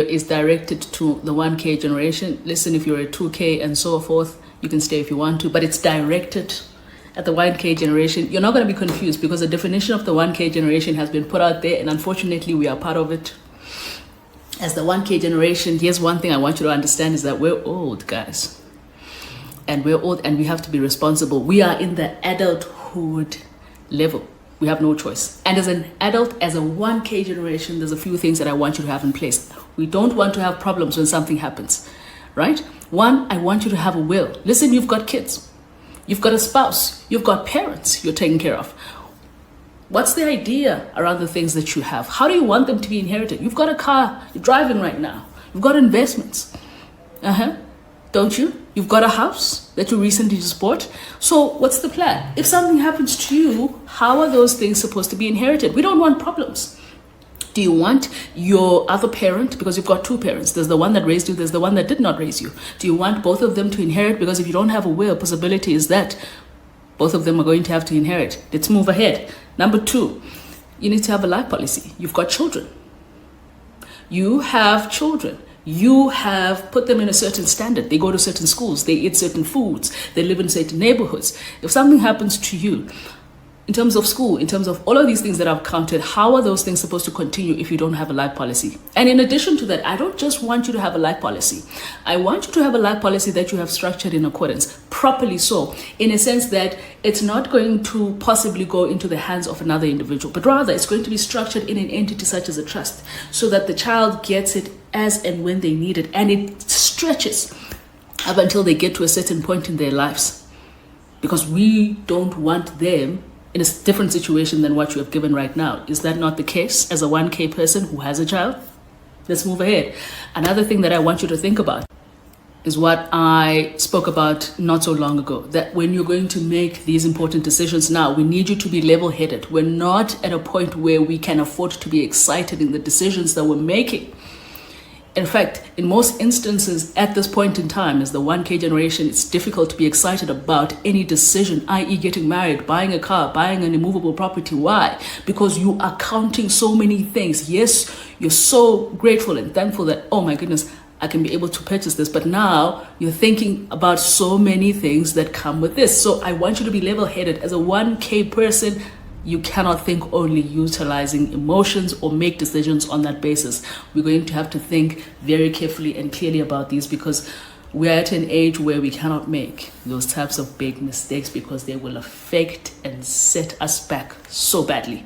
is directed to the 1K generation. Listen, if you're a 2K and so forth, you can stay if you want to, but it's directed at the 1K generation. You're not going to be confused because the definition of the 1K generation has been put out there, and unfortunately we are part of it. As the 1K generation, here's one thing I want you to understand is that we're old, guys. And we're old and we have to be responsible. We are in the adulthood level. We have no choice. And as an adult, as a 1K generation, there's a few things that I want you to have in place. We don't want to have problems when something happens, right? One, I want you to have a will. Listen, you've got kids. You've got a spouse. You've got parents you're taking care of. What's the idea around the things that you have? How do you want them to be inherited? You've got a car. You're driving right now. You've got investments. Don't you? You've got a house that you recently just bought. So what's the plan? If something happens to you, how are those things supposed to be inherited? We don't want problems. Do you want your other parent, because you've got two parents, there's the one that raised you, there's the one that did not raise you. Do you want both of them to inherit? Because if you don't have a will, possibility is that both of them are going to have to inherit. Let's move ahead. Number two, you need to have a life policy. You've got children. You have children. You have put them in a certain standard. They go to certain schools. They eat certain foods. They live in certain neighborhoods. If something happens to you, in terms of school, in terms of all of these things that I've counted, how are those things supposed to continue if you don't have a life policy? And in addition to that, I don't just want you to have a life policy. I want you to have a life policy that you have structured in accordance, properly so, in a sense that it's not going to possibly go into the hands of another individual, but rather it's going to be structured in an entity such as a trust so that the child gets it as and when they need it, and it stretches up until they get to a certain point in their lives, because we don't want them in a different situation than what you have given right now. Is that not the case as a 1K person who has a child? Let's move ahead. Another thing that I want you to think about is what I spoke about not so long ago, that when you're going to make these important decisions now, we need you to be level-headed. We're not at a point where we can afford to be excited in the decisions that we're making. In fact, in most instances at this point in time, as the 1K generation, it's difficult to be excited about any decision, i.e. getting married, buying a car, buying an immovable property. Why? Because you are counting so many things. Yes, you're so grateful and thankful that, oh my goodness, I can be able to purchase this. But now you're thinking about so many things that come with this. So I want you to be level-headed. As a 1K person, you cannot think only utilizing emotions or make decisions on that basis. We're going to have to think very carefully and clearly about these, because we're at an age where we cannot make those types of big mistakes, because they will affect and set us back so badly.